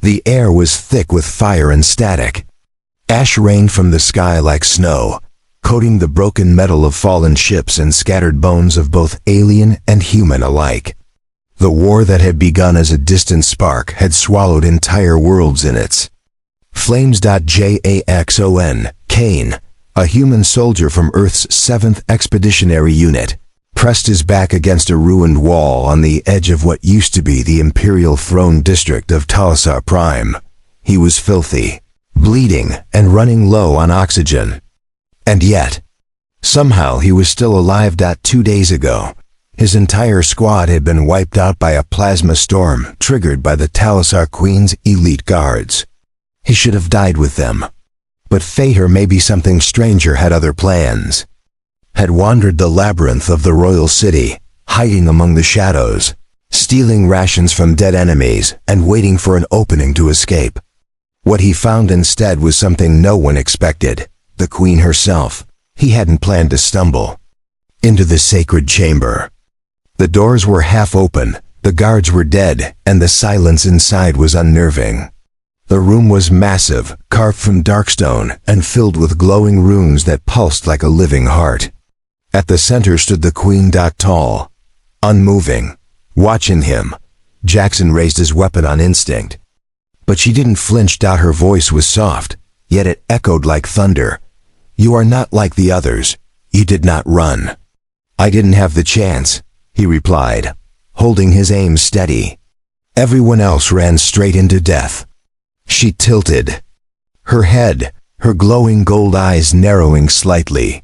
The air was thick with fire and static. Ash rained from the sky like snow, coating the broken metal of fallen ships and scattered bones of both alien and human alike. The war that had begun as a distant spark had swallowed entire worlds in its flames. Jackson, Kane, a human soldier from Earth's 7th Expeditionary Unit, pressed his back against a ruined wall on the edge of what used to be the Imperial Throne District of Talasar Prime. He was filthy, bleeding, and running low on oxygen. And yet, somehow he was still alive. 2 days ago, his entire squad had been wiped out by a plasma storm triggered by the Talasar Queen's elite guards. He should have died with them. But Faher, maybe something stranger, had other plans. Had wandered the labyrinth of the royal city, hiding among the shadows, stealing rations from dead enemies, and waiting for an opening to escape. What he found instead was something no one expected. The Queen herself. He hadn't planned to stumble into the sacred chamber. The doors were half open, the guards were dead, and the silence inside was unnerving. The room was massive, carved from darkstone, and filled with glowing runes that pulsed like a living heart. At the center stood the Queen. Tall, unmoving, watching him. Jackson raised his weapon on instinct. But she didn't flinch. Her voice was soft, yet it echoed like thunder. "You are not like the others. You did not run." "I didn't have the chance," he replied, holding his aim steady. "Everyone else ran straight into death." She tilted, her head, her glowing gold eyes narrowing slightly.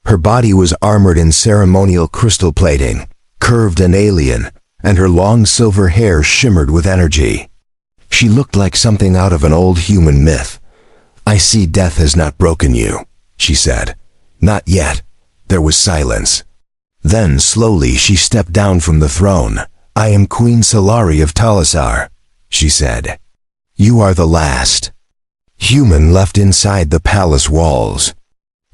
Her body was armored in ceremonial crystal plating, curved and alien, and her long silver hair shimmered with energy. She looked like something out of an old human myth. "I see death has not broken you," she said. "Not yet." There was silence. Then slowly she stepped down from the throne. "I am Queen Solari of Talasar," she said. "You are the last human left inside the palace walls."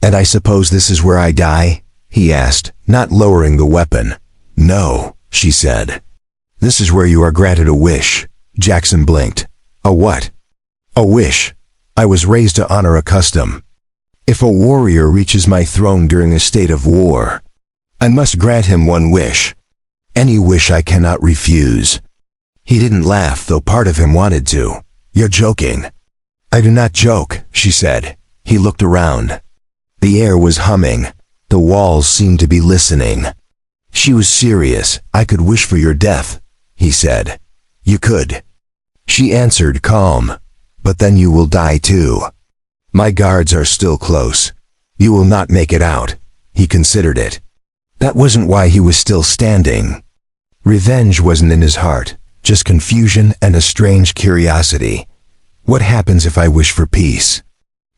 "And I suppose this is where I die?" he asked, not lowering the weapon. "No," she said. "This is where you are granted a wish." Jackson blinked. "A what?" "A wish. I was raised to honor a custom. If a warrior reaches my throne during a state of war, I must grant him one wish. Any wish I cannot refuse." He didn't laugh, though part of him wanted to. "You're joking." "I do not joke," she said. He looked around. The air was humming. The walls seemed to be listening. She was serious. "I could wish for your death," he said. "You could." She answered, calm. "But then you will die too. My guards are still close. You will not make it out." He considered it. That wasn't why he was still standing. Revenge wasn't in his heart, just confusion and a strange curiosity. What happens if I wish for peace?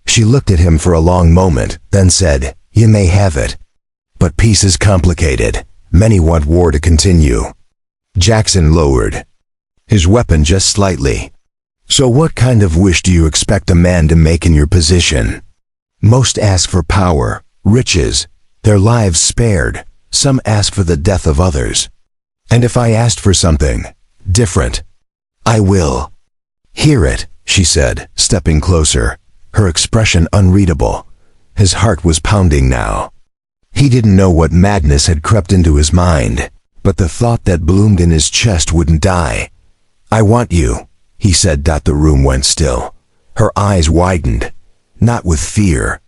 She looked at him for a long moment, then said, "You may have it. But peace is complicated. Many want war to continue." Jackson lowered his weapon just slightly. "So what kind of wish do you expect a man to make in your position?" "Most ask for power, riches, their lives spared. Some ask for the death of others. And if I asked for something different, I will." "Hear it," she said, stepping closer, her expression unreadable. His heart was pounding now. He didn't know what madness had crept into his mind, but the thought that bloomed in his chest wouldn't die. "I want you," he said. The room went still. Her eyes widened, not with fear,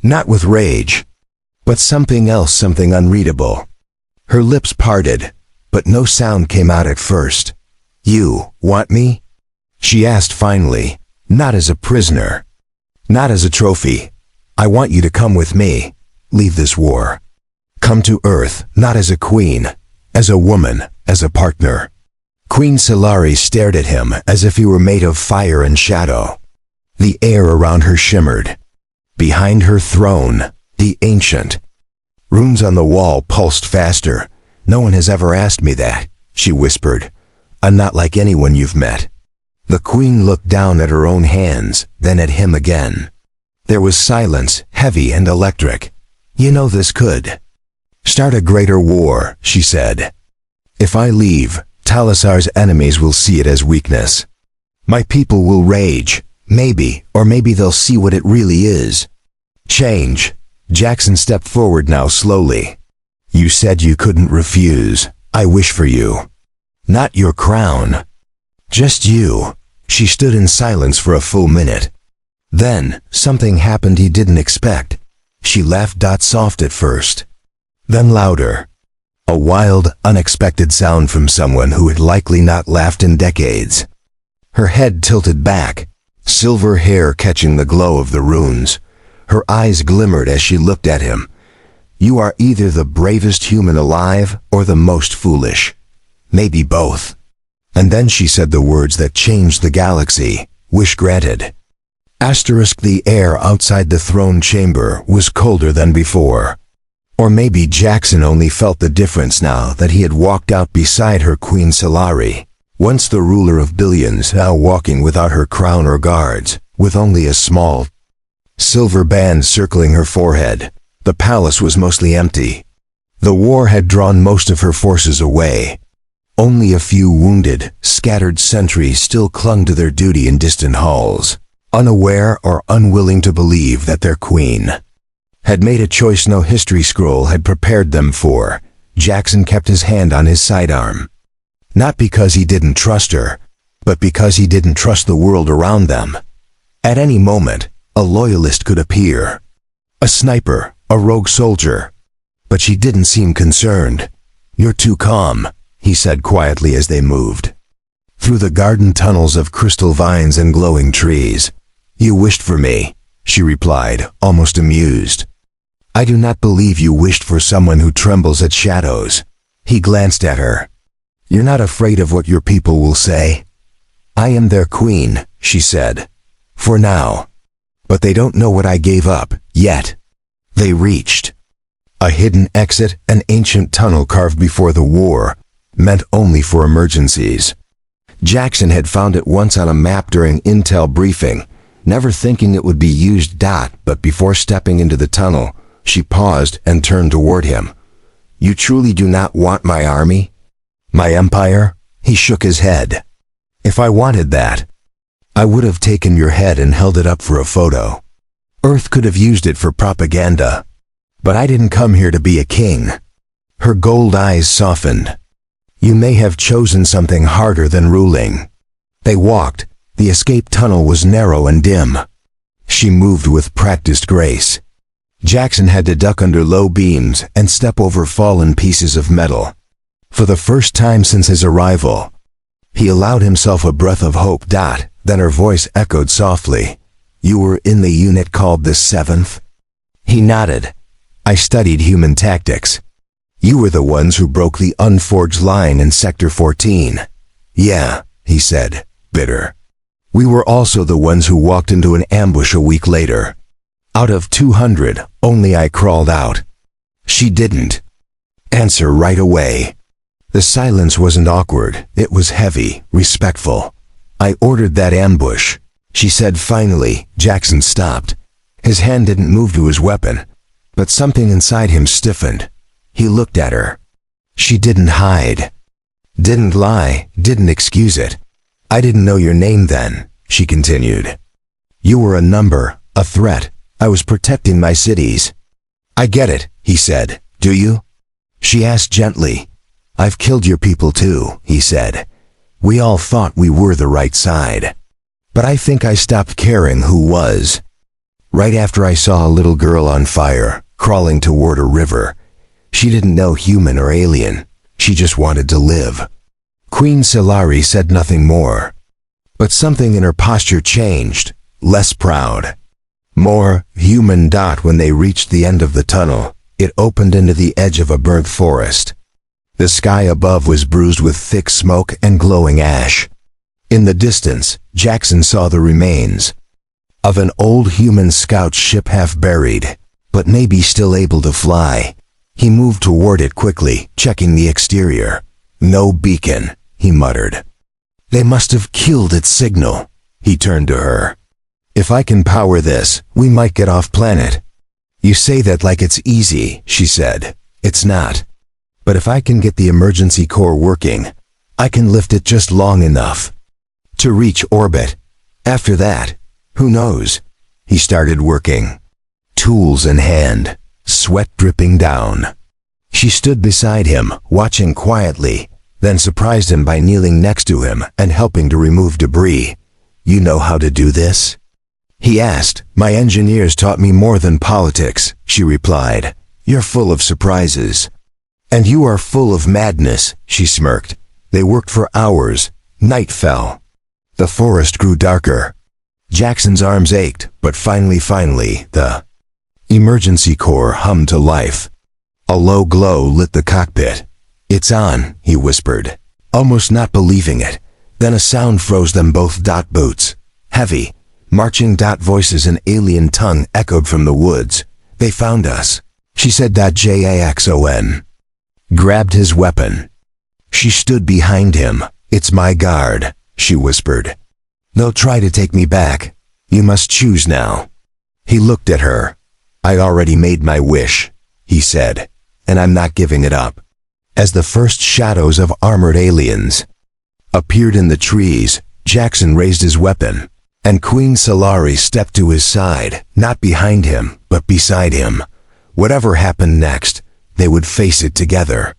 not with rage, but something else, something unreadable. Her lips parted, but no sound came out at first. "You want me?" she asked finally. "Not as a prisoner, not as a trophy. I want you to come with me. Leave this war. Come to Earth, not as a queen, as a woman, as a partner." Queen Solari stared at him as if he were made of fire and shadow. The air around her shimmered. Behind her throne, the ancient runes on the wall pulsed faster. "No one has ever asked me that," she whispered. "I'm not like anyone you've met." The Queen looked down at her own hands, then at him again. There was silence, heavy and electric. "You know this could start a greater war," she said. "If I leave, Talasar's enemies will see it as weakness. My people will rage. Maybe, or maybe they'll see what it really is. Change. Jackson stepped forward now slowly. You said you couldn't refuse. I wish for you. Not your crown. Just you. She stood in silence for a full minute. Then, something happened he didn't expect. She laughed soft at first. Then louder. A wild, unexpected sound from someone who had likely not laughed in decades. Her head tilted back, silver hair catching the glow of the runes. Her eyes glimmered as she looked at him. You are either the bravest human alive or the most foolish. Maybe both. And then she said the words that changed the galaxy. Wish granted. The air outside the throne chamber was colder than before. Or maybe Jackson only felt the difference now that he had walked out beside her Queen Solari, once the ruler of billions, now walking without her crown or guards, with only a small silver band circling her forehead. The palace was mostly empty. The war had drawn most of her forces away. Only a few wounded, scattered sentries still clung to their duty in distant halls, unaware or unwilling to believe that their queen had made a choice no history scroll had prepared them for. Jackson kept his hand on his sidearm. Not because he didn't trust her, but because he didn't trust the world around them. At any moment, a loyalist could appear. A sniper, a rogue soldier. But she didn't seem concerned. You're too calm, he said quietly as they moved through the garden tunnels of crystal vines and glowing trees. You wished for me, she replied, almost amused. I do not believe you wished for someone who trembles at shadows. He glanced at her. You're not afraid of what your people will say? I am their queen, she said. For now. But they don't know what I gave up, yet. They reached a hidden exit, an ancient tunnel carved before the war, meant only for emergencies. Jackson had found it once on a map during intel briefing, never thinking it would be used. But before stepping into the tunnel, she paused and turned toward him. You truly do not want my army? My empire? He shook his head. If I wanted that, I would have taken your head and held it up for a photo. Earth could have used it for propaganda. But I didn't come here to be a king. Her gold eyes softened. You may have chosen something harder than ruling. They walked. The escape tunnel was narrow and dim. She moved with practiced grace. Jackson had to duck under low beams and step over fallen pieces of metal. For the first time since his arrival, he allowed himself a breath of hope. Then her voice echoed softly. You were in the unit called the 7th? He nodded. I studied human tactics. You were the ones who broke the unforged line in Sector 14. Yeah, he said, bitter. We were also the ones who walked into an ambush a week later. Out of 200, only I crawled out. She didn't answer right away. The silence wasn't awkward, it was heavy, respectful. I ordered that ambush, she said finally. Jackson stopped. His hand didn't move to his weapon, but something inside him stiffened. He looked at her. She didn't hide. Didn't lie, didn't excuse it. I didn't know your name then, she continued. You were a number, a threat. I was protecting my cities. I get it, he said. Do you? She asked gently. I've killed your people too, he said. We all thought we were the right side. But I think I stopped caring who was. Right after I saw a little girl on fire, crawling toward a river. She didn't know human or alien. She just wanted to live. Queen Solari said nothing more. But something in her posture changed, less proud. More human. When they reached the end of the tunnel, it opened into the edge of a burnt forest. The sky above was bruised with thick smoke and glowing ash. In the distance, Jackson saw the remains of an old human scout ship half buried, but maybe still able to fly. He moved toward it quickly, checking the exterior. No beacon, he muttered. They must have killed its signal. He turned to her. If I can power this, we might get off planet. You say that like it's easy, she said. It's not. But if I can get the emergency core working, I can lift it just long enough to reach orbit. After that, who knows? He started working, tools in hand, sweat dripping down. She stood beside him, watching quietly, then surprised him by kneeling next to him and helping to remove debris. "You know how to do this?" he asked. "My engineers taught me more than politics," she replied. "You're full of surprises." "And you are full of madness," she smirked. They worked for hours. Night fell. The forest grew darker. Jackson's arms ached, but finally, the emergency core hummed to life. A low glow lit the cockpit. "It's on," he whispered, almost not believing it. Then a sound froze them both. Boots. Heavy, marching. Voices in alien tongue echoed from the woods. "They found us," she said. Jackson grabbed his weapon. She stood behind him. "It's my guard," she whispered. "They'll try to take me back. You must choose now." He looked at her. "I already made my wish," he said, "and I'm not giving it up." As the first shadows of armored aliens appeared in the trees, Jackson raised his weapon, and Queen Solari stepped to his side, not behind him, but beside him. Whatever happened next, they would face it together.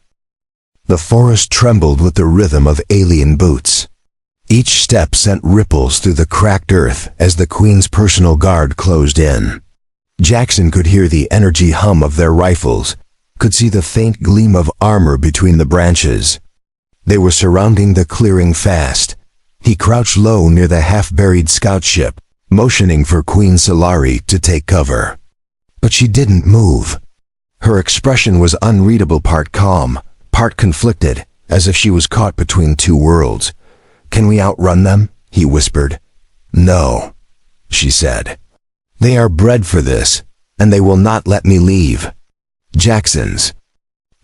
The forest trembled with the rhythm of alien boots. Each step sent ripples through the cracked earth as the Queen's personal guard closed in. Jackson could hear the energy hum of their rifles, could see the faint gleam of armor between the branches. They were surrounding the clearing fast. He crouched low near the half-buried scout ship, motioning for Queen Solari to take cover. But she didn't move. Her expression was unreadable, part calm, part conflicted, as if she was caught between two worlds. "Can we outrun them?" he whispered. "No," she said. "They are bred for this, and they will not let me leave." Jackson's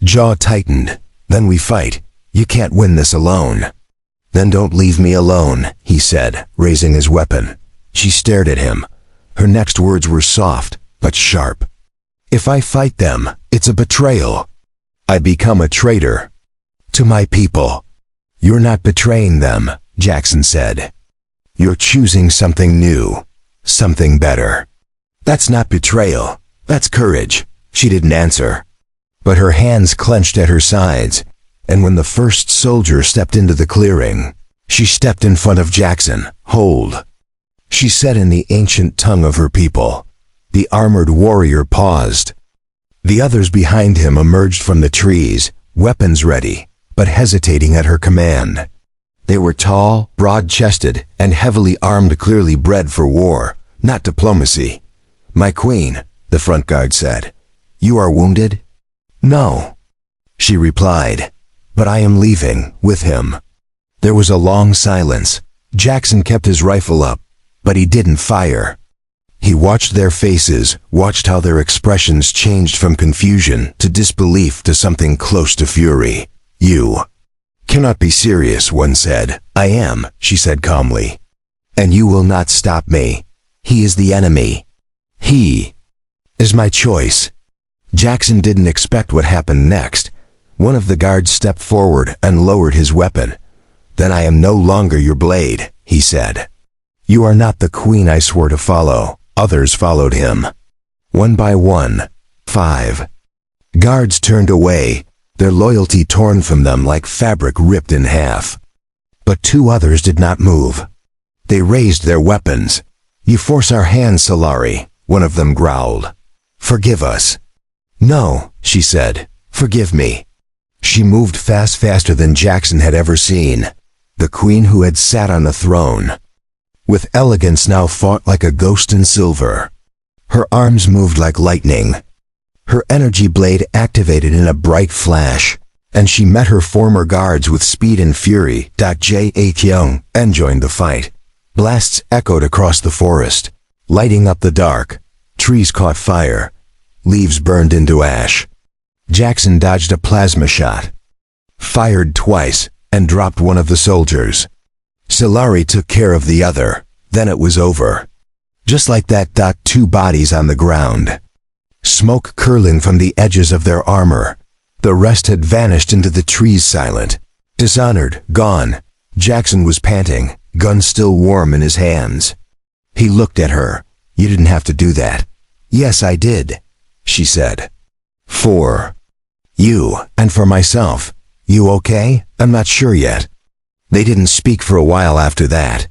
jaw tightened. "Then we fight. You can't win this alone." "Then don't leave me alone," he said, raising his weapon. She stared at him. Her next words were soft, but sharp. "If I fight them, it's a betrayal. I become a traitor to my people." "You're not betraying them," Jackson said. "You're choosing something new, something better." "That's not betrayal. That's courage." She didn't answer, but her hands clenched at her sides, and when the first soldier stepped into the clearing, she stepped in front of Jackson. "Hold," she said in the ancient tongue of her people. The armored warrior paused. The others behind him emerged from the trees, weapons ready, but hesitating at her command. They were tall, broad-chested, and heavily armed, clearly bred for war, not diplomacy. "My queen," the front guard said. "You are wounded?" "No," she replied, "but I am leaving with him." There was a long silence. Jackson kept his rifle up, but he didn't fire. He watched their faces, watched how their expressions changed from confusion to disbelief to something close to fury. "You cannot be serious," one said. "I am," she said calmly. "And you will not stop me. He is the enemy. He is my choice." Jackson didn't expect what happened next. One of the guards stepped forward and lowered his weapon. "Then I am no longer your blade," he said. "You are not the queen I swore to follow." Others followed him. One by one, 5 guards turned away, their loyalty torn from them like fabric ripped in half. But 2 others did not move. They raised their weapons. "You force our hands, Solari," one of them growled. "Forgive us." "No," she said. "Forgive me." She moved faster than Jackson had ever seen. The queen who had sat on the throne, with elegance, now fought like a ghost in silver. Her arms moved like lightning. Her energy blade activated in a bright flash, and she met her former guards with speed and fury. J.A. and joined the fight. Blasts echoed across the forest, lighting up the dark. Trees caught fire. Leaves burned into ash. Jackson dodged a plasma shot, fired twice, and dropped one of the soldiers. Solari took care of the other. Then it was over. Just like that. 2 bodies on the ground, smoke curling from the edges of their armor. The rest had vanished into the trees, silent, dishonored, gone. Jackson was panting. gun still warm in his hands. He looked at her. "You didn't have to do that." "Yes, I did," she said. "For you, and for myself. You okay?" "I'm not sure yet." They didn't speak for a while after that.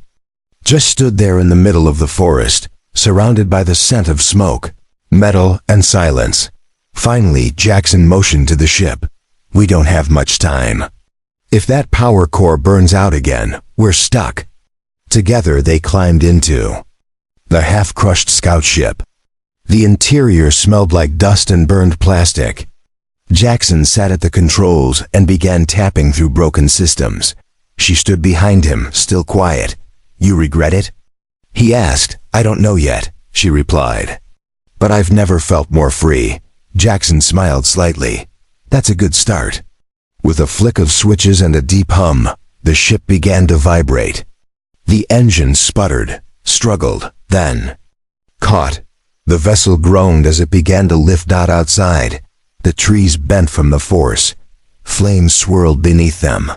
Just stood there in the middle of the forest, surrounded by the scent of smoke, metal, and silence. Finally, Jackson motioned to the ship. "We don't have much time. If that power core burns out again, we're stuck." Together they climbed into the half-crushed scout ship. The interior smelled like dust and burned plastic. Jackson sat at the controls and began tapping through broken systems. She stood behind him, still quiet. "You regret it?" he asked. "I don't know yet," she replied. "But I've never felt more free." Jackson smiled slightly. "That's a good start." With a flick of switches and a deep hum, the ship began to vibrate. The engine sputtered, struggled, then caught. The vessel groaned as it began to lift outside. The trees bent from the force. Flames swirled beneath them.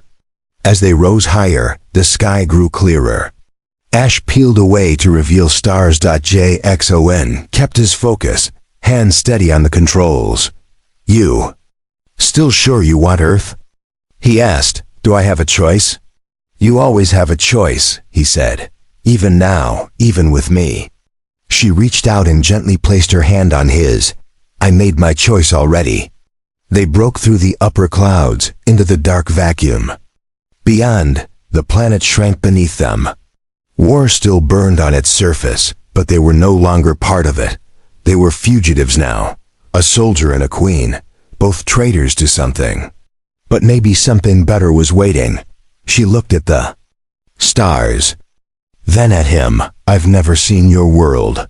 As they rose higher, the sky grew clearer. Ash peeled away to reveal stars. Jackson kept his focus, hands steady on the controls. "You still sure you want Earth?" he asked. "Do I have a choice?" "You always have a choice," he said. "Even now, even with me." She reached out and gently placed her hand on his. "I made my choice already." They broke through the upper clouds into the dark vacuum. Beyond, the planet shrank beneath them. War still burned on its surface, but they were no longer part of it. They were fugitives now, a soldier and a queen, both traitors to something. But maybe something better was waiting. She looked at the stars, then at him. "I've never seen your world."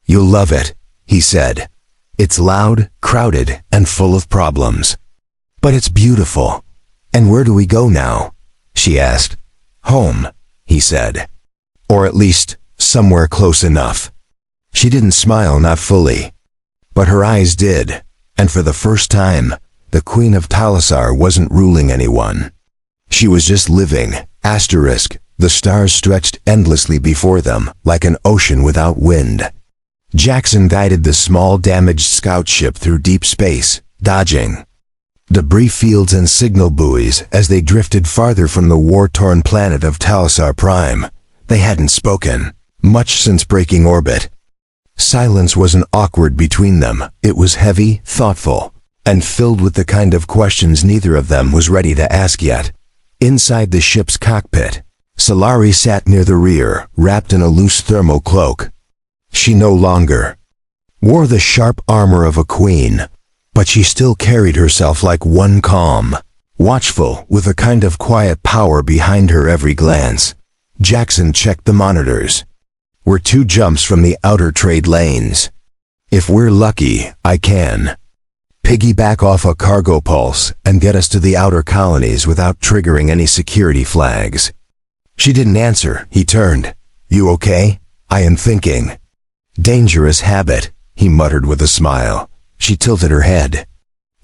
"You'll love it," he said. "It's loud, crowded, and full of problems. But it's beautiful." "And where do we go now?" she asked. "Home," he said. "Or at least, somewhere close enough." She didn't smile, not fully. But her eyes did, and for the first time, the Queen of Talasar wasn't ruling anyone. She was just living. The stars stretched endlessly before them, like an ocean without wind. Jackson guided the small damaged scout ship through deep space, dodging debris fields and signal buoys as they drifted farther from the war-torn planet of Talasar Prime. They hadn't spoken much since breaking orbit. Silence wasn't awkward between them. It was heavy, thoughtful, and filled with the kind of questions neither of them was ready to ask yet. Inside the ship's cockpit, Solari sat near the rear, wrapped in a loose thermal cloak. She no longer wore the sharp armor of a queen, but she still carried herself like one, calm, watchful, with a kind of quiet power behind her every glance. Jackson checked the monitors. "We're 2 jumps from the outer trade lanes. If we're lucky, I can piggyback off a cargo pulse and get us to the outer colonies without triggering any security flags." She didn't answer. He turned. "You okay?" "I am thinking." "Dangerous habit," he muttered with a smile. She tilted her head.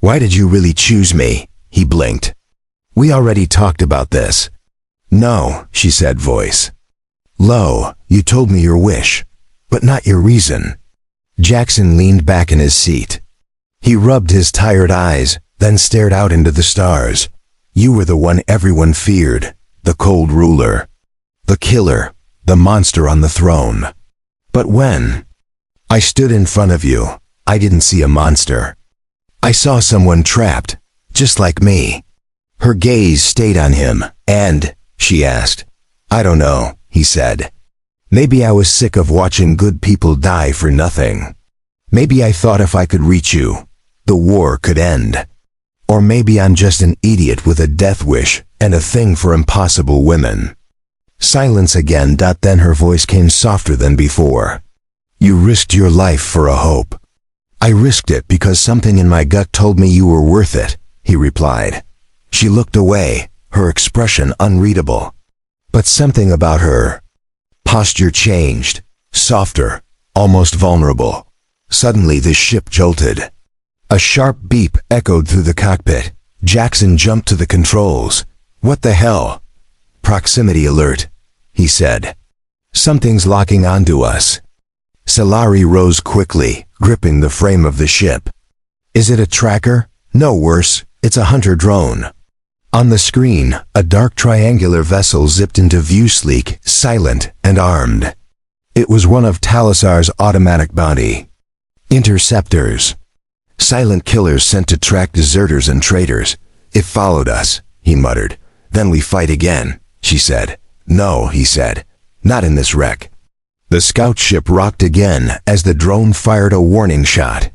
"Why did you really choose me?" He blinked. "We already talked about this." "No," she said, voice low. "You told me your wish, but not your reason." Jackson leaned back in his seat. He rubbed his tired eyes, then stared out into the stars. "You were the one everyone feared, the cold ruler, the killer, the monster on the throne. But when I stood in front of you, I didn't see a monster. I saw someone trapped, just like me." Her gaze stayed on him. "And?" she asked. "I don't know," he said. "Maybe I was sick of watching good people die for nothing. Maybe I thought if I could reach you, the war could end. Or maybe I'm just an idiot with a death wish and a thing for impossible women." Silence again. Then her voice came softer than before. "You risked your life for a hope." "I risked it because something in my gut told me you were worth it," he replied. She looked away, her expression unreadable. But something about her posture changed, softer, almost vulnerable. Suddenly the ship jolted. A sharp beep echoed through the cockpit. Jackson jumped to the controls. "What the hell?" "Proximity alert." he said. Something's locking onto us. Solari rose quickly, gripping the frame of the ship. Is it a tracker? No, worse, it's a hunter drone. On the screen, a dark triangular vessel zipped into view, sleek, silent, and armed. It was one of Talisar's automatic bounty. Interceptors. Silent killers sent to track deserters and traitors. It followed us, he muttered. Then we fight again, she said. No, he said. Not in this wreck. The scout ship rocked again as the drone fired a warning shot.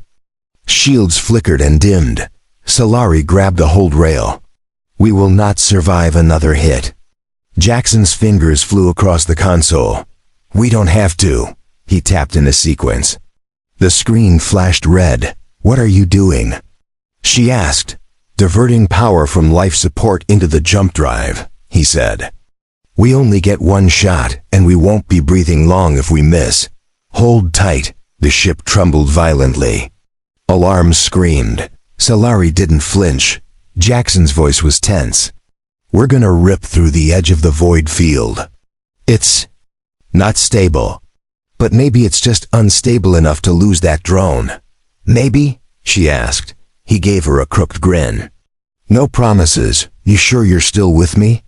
Shields flickered and dimmed. Solari grabbed the hold rail. We will not survive another hit. Jackson's fingers flew across the console. We don't have to. He tapped in a sequence. The screen flashed red. What are you doing? She asked. Diverting power from life support into the jump drive, he said. We only get one shot, and we won't be breathing long if we miss. Hold tight. The ship trembled violently. Alarms screamed. Solari didn't flinch. Jackson's voice was tense. We're gonna rip through the edge of the void field. It's not stable. But maybe it's just unstable enough to lose that drone. Maybe? She asked. He gave her a crooked grin. No promises. You sure you're still with me?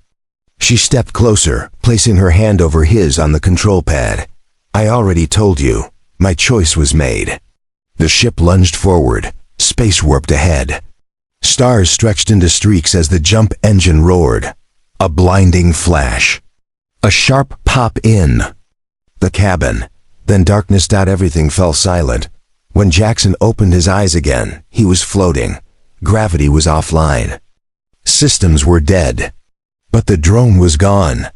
She stepped closer, placing her hand over his on the control pad. I already told you. My choice was made. The ship lunged forward. Space warped ahead. Stars stretched into streaks as the jump engine roared. A blinding flash. A sharp pop in the cabin. Then darkness. Everything fell silent. When Jackson opened his eyes again, he was floating. Gravity was offline. Systems were dead. But the drone was gone.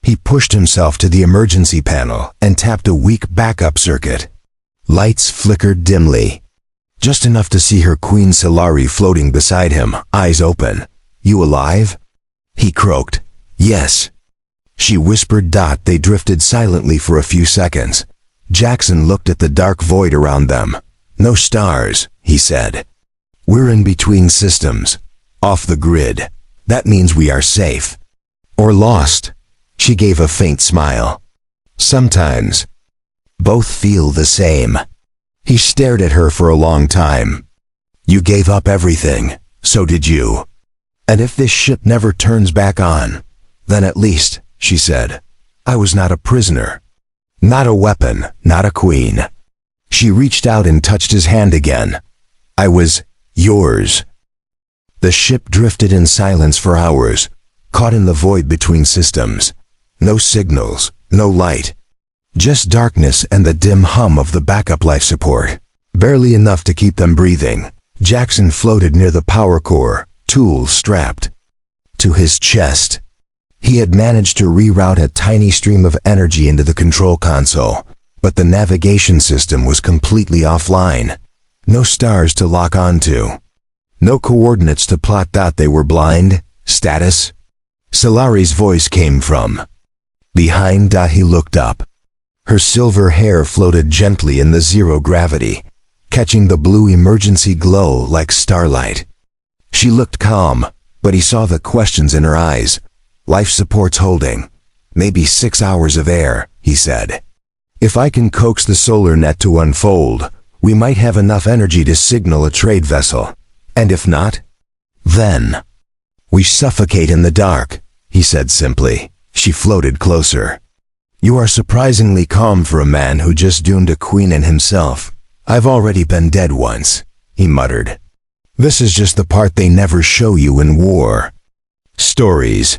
He pushed himself to the emergency panel and tapped a weak backup circuit. Lights flickered dimly. Just enough to see her Queen Solari floating beside him, eyes open. You alive? He croaked. Yes. She whispered. They drifted silently for a few seconds. Jackson looked at the dark void around them. No stars, he said. We're in between systems. Off the grid. That means we are safe. Or lost. She gave a faint smile. Sometimes. Both feel the same. He stared at her for a long time. You gave up everything. So did you. And if this ship never turns back on, then at least, she said, I was not a prisoner. Not a weapon, not a queen. She reached out and touched his hand again. I was yours. The ship drifted in silence for hours, caught in the void between systems. No signals, no light. Just darkness and the dim hum of the backup life support. Barely enough to keep them breathing. Jackson floated near the power core, tools strapped to his chest. He had managed to reroute a tiny stream of energy into the control console, but the navigation system was completely offline. No stars to lock onto. No coordinates to plot. They were blind. Status? Solari's voice came from behind. He looked up. Her silver hair floated gently in the zero gravity, catching the blue emergency glow like starlight. She looked calm, but he saw the questions in her eyes. Life support's holding. Maybe 6 hours of air, he said. If I can coax the solar net to unfold, we might have enough energy to signal a trade vessel. And if not, then we suffocate in the dark, he said simply. She floated closer. You are surprisingly calm for a man who just doomed a queen and himself. I've already been dead once, he muttered. This is just the part they never show you in war. Stories.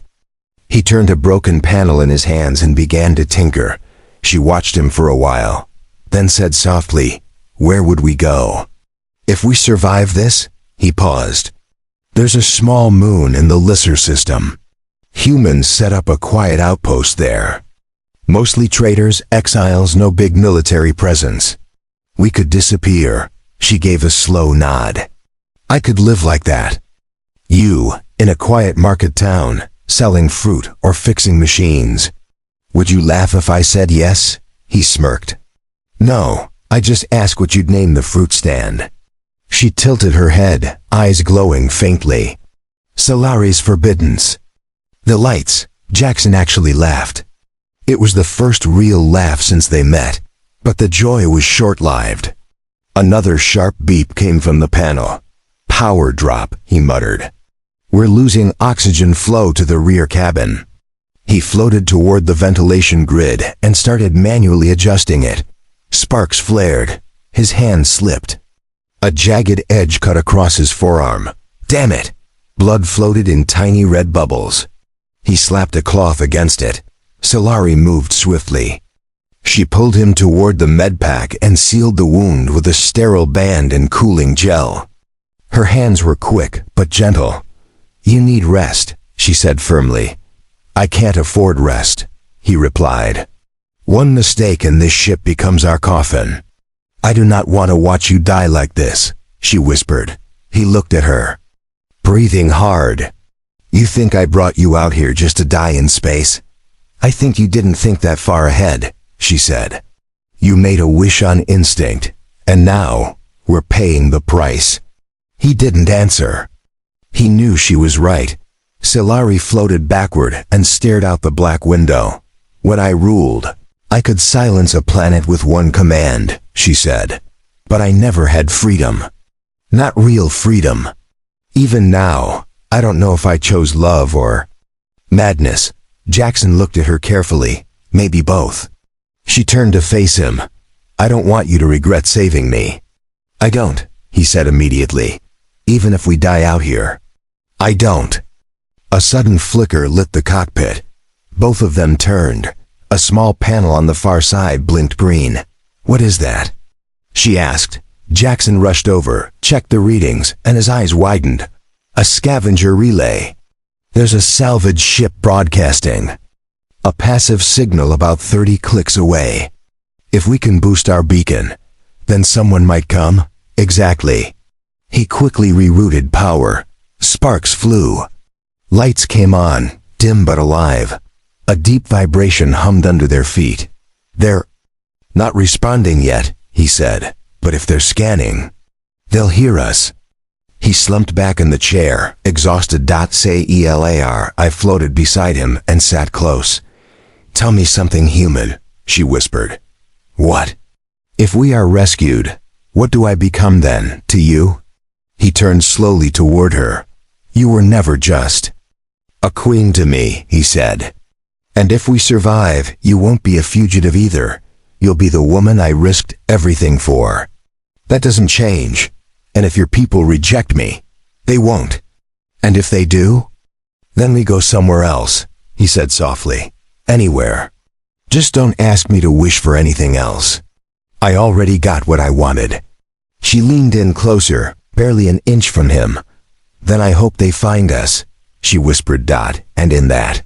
He turned a broken panel in his hands and began to tinker. She watched him for a while, then said softly, Where would we go? If we survive this? He paused. There's a small moon in the Lisser system. Humans set up a quiet outpost there. Mostly traitors, exiles, no big military presence. We could disappear. She gave a slow nod. I could live like that. You, in a quiet market town, selling fruit or fixing machines. Would you laugh if I said yes? He smirked. No, I just asked what you'd name the fruit stand. She tilted her head, eyes glowing faintly. Solari's forbiddance. The lights. Jackson actually laughed. It was the first real laugh since they met, but the joy was short-lived. Another sharp beep came from the panel. "Power drop," he muttered. "We're losing oxygen flow to the rear cabin." He floated toward the ventilation grid and started manually adjusting it. Sparks flared. His hand slipped. A jagged edge cut across his forearm. Damn it! Blood floated in tiny red bubbles. He slapped a cloth against it. Solari moved swiftly. She pulled him toward the med pack and sealed the wound with a sterile band and cooling gel. Her hands were quick but gentle. "You need rest," she said firmly. "I can't afford rest," he replied. "One mistake and this ship becomes our coffin." "I do not want to watch you die like this," she whispered. He looked at her, breathing hard. "You think I brought you out here just to die in space? I think you didn't think that far ahead," she said. "You made a wish on instinct, and now we're paying the price." He didn't answer. He knew she was right. Solari floated backward and stared out the black window. "When I ruled, I could silence a planet with one command," she said. "But I never had freedom. Not real freedom. Even now, I don't know if I chose love or madness." Jackson looked at her carefully. "Maybe both." She turned to face him. "I don't want you to regret saving me." "I don't," he said immediately. "Even if we die out here. I don't." A sudden flicker lit the cockpit. Both of them turned. A small panel on the far side blinked green. "What is that?" she asked. Jackson rushed over, checked the readings, and his eyes widened. "A scavenger relay. There's a salvage ship broadcasting. A passive signal about 30 clicks away. If we can boost our beacon, then someone might come." "Exactly." He quickly rerouted power. Sparks flew. Lights came on, dim but alive. A deep vibration hummed under their feet. "They're not responding yet," he said, "but if they're scanning, they'll hear us." He slumped back in the chair, exhausted. "Elar." I floated beside him and sat close. "Tell me something human," she whispered. "What?" "If we are rescued, what do I become then, to you?" He turned slowly toward her. "You were never just." "A queen to me," he said. "And if we survive, you won't be a fugitive either. You'll be the woman I risked everything for. That doesn't change. And if your people reject me, they won't. And if they do, then we go somewhere else," he said softly. "Anywhere. Just don't ask me to wish for anything else. I already got what I wanted." She leaned in closer, barely an inch from him. "Then I hope they find us," she whispered. And in that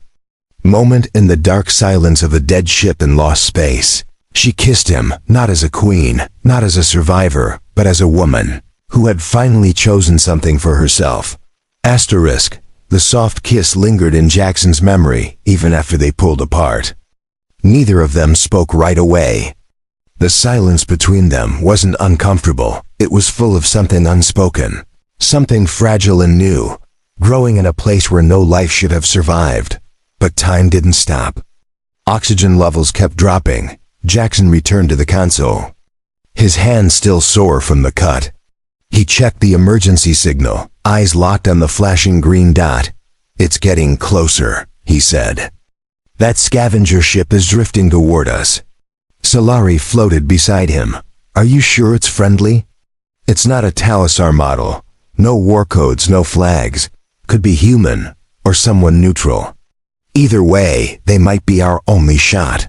moment, in the dark silence of a dead ship in lost space, she kissed him, not as a queen, not as a survivor, but as a woman who had finally chosen something for herself. The soft kiss lingered in Jackson's memory even after they pulled apart. Neither of them spoke right away. The silence between them wasn't uncomfortable. It was full of something unspoken, something fragile and new, growing in a place where no life should have survived. But time didn't stop. Oxygen levels kept dropping. Jackson returned to the console, his hand still sore from the cut. He checked the emergency signal, eyes locked on the flashing green dot. "It's getting closer," he said. "That scavenger ship is drifting toward us." Solari floated beside him. "Are you sure it's friendly?" "It's not a Talisar model. No war codes, no flags. Could be human, or someone neutral. Either way, they might be our only shot."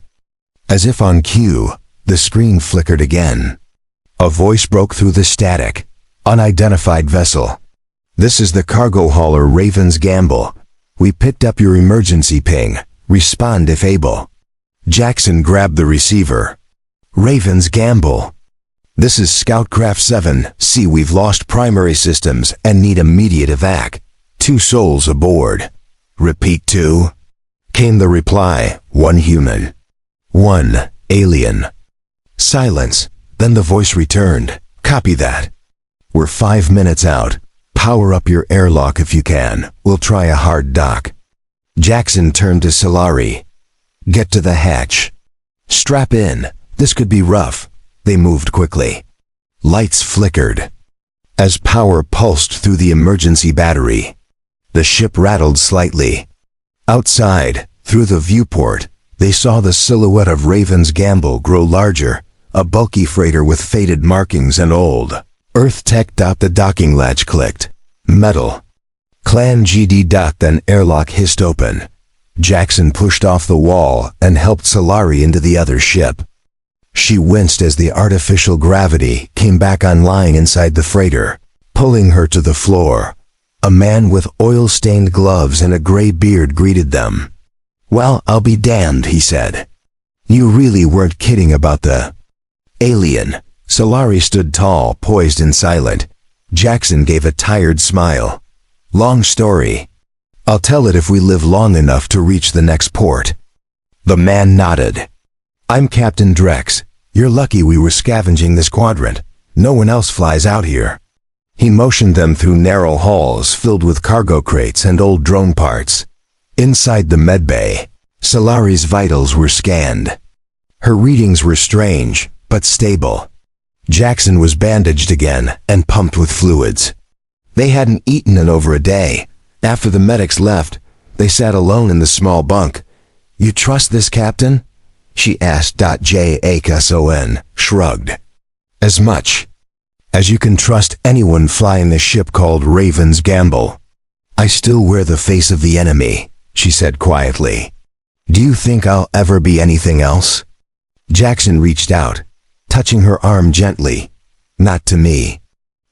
As if on cue, the screen flickered again. A voice broke through the static. "Unidentified vessel. This is the cargo hauler Raven's Gamble. We picked up your emergency ping. Respond if able." Jackson grabbed the receiver. "Raven's Gamble. This is Scoutcraft 7. See, we've lost primary systems and need immediate evac. 2 souls aboard." "Repeat 2. Came the reply. 1 human. 1 alien." Silence. Then the voice returned. "Copy that. We're 5 minutes out. Power up your airlock if you can. We'll try a hard dock." Jackson turned to Solari. Get to the hatch. Strap in. This could be rough. They moved quickly. Lights flickered as power pulsed through the emergency battery. The ship rattled slightly. Outside, through the viewport, they saw the silhouette of Raven's Gamble grow larger, a bulky freighter with faded markings and old Earth tech. The docking latch clicked. Metal. Clan GD. Then airlock hissed open. Jackson pushed off the wall and helped Solari into the other ship. She winced as the artificial gravity came back on, lying inside the freighter, pulling her to the floor. A man with oil-stained gloves and a gray beard greeted them. "Well, I'll be damned," he said. "You really weren't kidding about the alien." Solari stood tall, poised and silent. Jackson gave a tired smile. "Long story. I'll tell it if we live long enough to reach the next port." The man nodded. "I'm Captain Drex. You're lucky we were scavenging this quadrant. No one else flies out here." He motioned them through narrow halls filled with cargo crates and old drone parts. Inside the medbay, Solari's vitals were scanned. Her readings were strange, but stable. Jackson was bandaged again and pumped with fluids. They hadn't eaten in over a day. After the medics left, they sat alone in the small bunk. "You trust this, Captain?" she asked. Jackson shrugged. "As much as you can trust anyone flying the ship called Raven's Gamble." "I still wear the face of the enemy," she said quietly. "Do you think I'll ever be anything else?" Jackson reached out, touching her arm gently. "Not to me."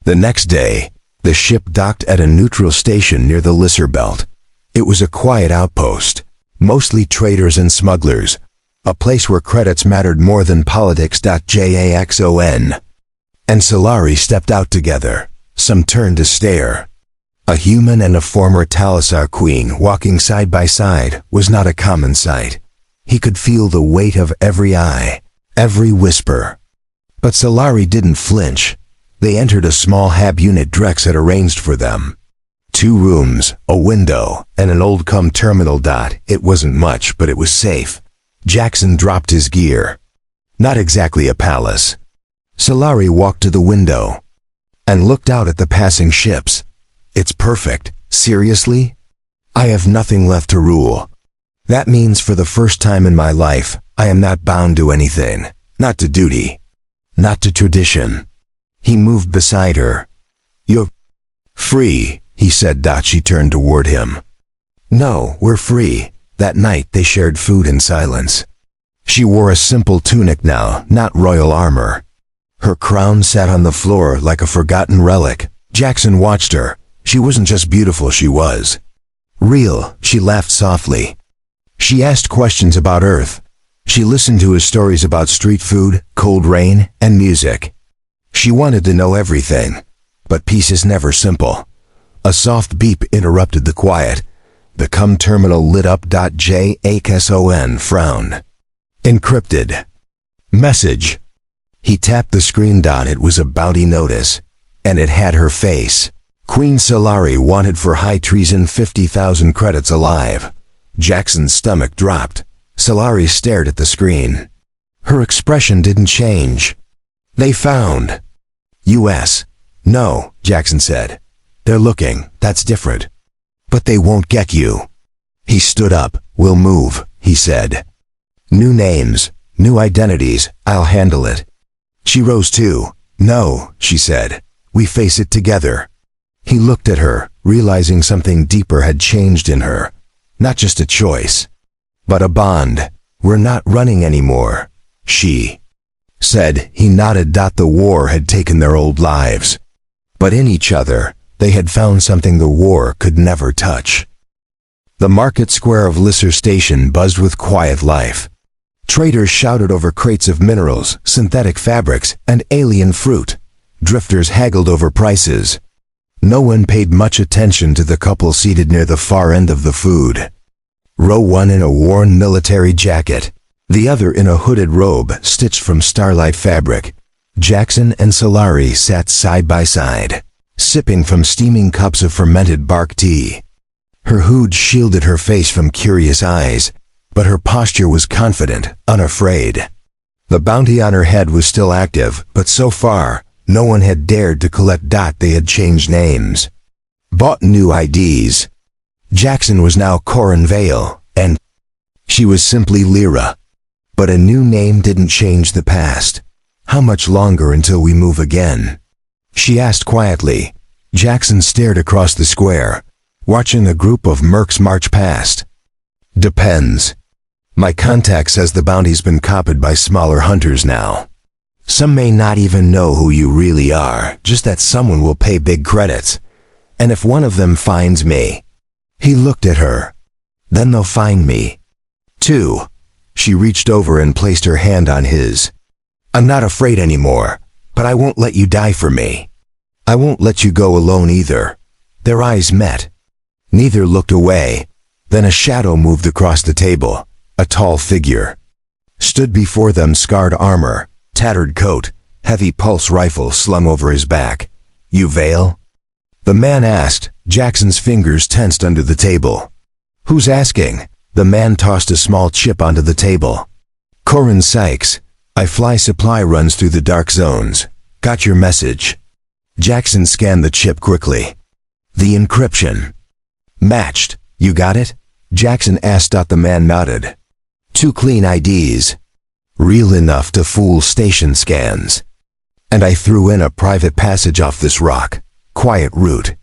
The next day, the ship docked at a neutral station near the Lisser Belt. It was a quiet outpost, mostly traders and smugglers, a place where credits mattered more than politics. Jackson and Solari stepped out together. Some turned to stare. A human and a former Talisar queen walking side by side was not a common sight. He could feel the weight of every eye, every whisper. But Solari didn't flinch. They entered a small hab unit Drex had arranged for them. 2 rooms, a window, and an old terminal. It wasn't much, but it was safe. Jackson dropped his gear. Not exactly a palace. Solari walked to the window and looked out at the passing ships. "It's perfect. Seriously? I have nothing left to rule. That means for the first time in my life, I am not bound to anything. Not to duty. Not to tradition." He moved beside her. "You're free," he said. She turned toward him. "No, we're free." That night they shared food in silence. She wore a simple tunic now, not royal armor. Her crown sat on the floor like a forgotten relic. Jackson watched her. She wasn't just beautiful, she was real. She laughed softly. She asked questions about Earth. She listened to his stories about street food, cold rain, and music. She wanted to know everything. But peace is never simple. A soft beep interrupted the quiet. The terminal lit up. Jackson frowned. "Encrypted. Message." He tapped the screen. It was a bounty notice, and it had her face. "Queen Solari wanted for high treason, 50,000 credits alive." Jackson's stomach dropped. Solari stared at the screen. Her expression didn't change. "They found U.S. "No," Jackson said. "They're looking. That's different. But they won't get you." He stood up. "We'll move," he said. "New names, new identities. I'll handle it." She rose too. "No," she said. "We face it together." He looked at her, realizing something deeper had changed in her. Not just a choice, but a bond. "We're not running anymore," she said. He nodded. The war had taken their old lives, but in each other, they had found something the war could never touch. The market square of Lisser Station buzzed with quiet life. Traders shouted over crates of minerals, synthetic fabrics, and alien fruit. Drifters haggled over prices. No one paid much attention to the couple seated near the far end of the food. Row 1 in a worn military jacket, the other in a hooded robe stitched from starlight fabric. Jackson and Solari sat side by side, sipping from steaming cups of fermented bark tea. Her hood shielded her face from curious eyes. but her posture was confident, unafraid. The bounty on her head was still active, but so far, no one had dared to collect. They had changed names. Bought new IDs. Jackson was now Corin Vale, and she was simply Lyra. But a new name didn't change the past. How much longer until we move again? She asked quietly. Jackson stared across the square, watching a group of mercs march past. Depends. My contact says the bounty's been copied by smaller hunters now. Some may not even know who you really are, just that someone will pay big credits. And if one of them finds me... He looked at her. Then they'll find me. Too. She reached over and placed her hand on his. I'm not afraid anymore, but I won't let you die for me. I won't let you go alone either. Their eyes met. Neither looked away. Then a shadow moved across the table. A tall figure stood before them, scarred armor, tattered coat, heavy pulse rifle slung over his back. You Vale? The man asked. Jackson's fingers tensed under the table. Who's asking? The man tossed a small chip onto the table. Corin Sykes. I fly supply runs through the dark zones. Got your message. Jackson scanned the chip quickly. The encryption matched. You got it? Jackson asked. The man nodded. 2 clean IDs. Real enough to fool station scans. And I threw in a private passage off this rock. Quiet route.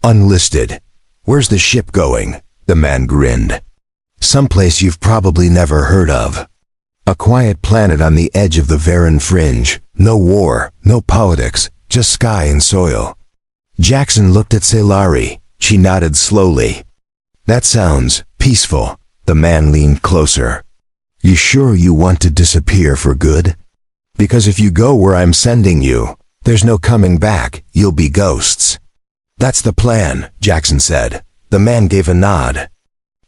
Unlisted. Where's the ship going? The man grinned. Someplace you've probably never heard of. A quiet planet on the edge of the Varan fringe. No war, no politics, just sky and soil. Jackson looked at Celari. She nodded slowly. That sounds peaceful. The man leaned closer. You sure you want to disappear for good? Because if you go where I'm sending you, there's no coming back. You'll be ghosts. That's the plan, Jackson said. The man gave a nod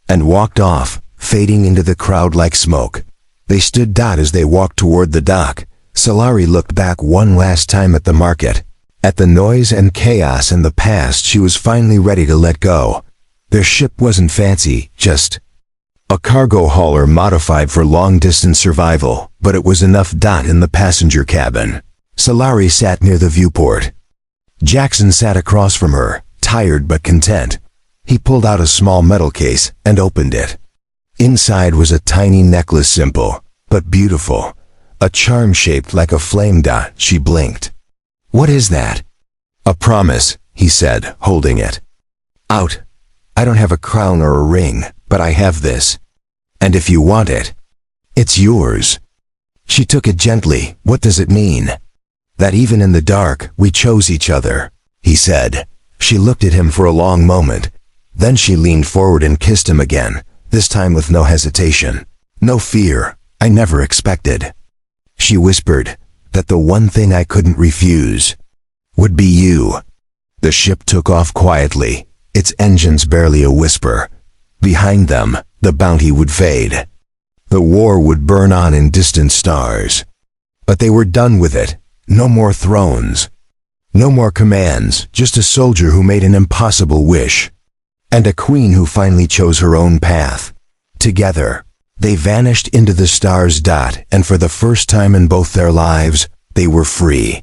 and walked off, fading into the crowd like smoke. They stood as they walked toward the dock. Celari looked back one last time at the market. At the noise and chaos in the past, she was finally ready to let go. Their ship wasn't fancy, just a cargo hauler modified for long-distance survival, but it was enough. In the passenger cabin, Celari sat near the viewport. Jackson sat across from her, tired but content. He pulled out a small metal case and opened it. Inside was a tiny necklace, simple but beautiful. A charm shaped like a flame. She blinked. What is that? A promise, he said, holding it out. I don't have a crown or a ring, but I have this. And if you want it, it's yours. She took it gently. What does it mean? That even in the dark, we chose each other, he said. She looked at him for a long moment. Then she leaned forward and kissed him again, this time with no hesitation. No fear. I never expected. She whispered that the one thing I couldn't refuse would be you. The ship took off quietly, its engines barely a whisper. Behind them, the bounty would fade. The war would burn on in distant stars. But they were done with it. No more thrones. No more commands, just a soldier who made an impossible wish. And a queen who finally chose her own path. Together, they vanished into the stars. And for the first time in both their lives, they were free.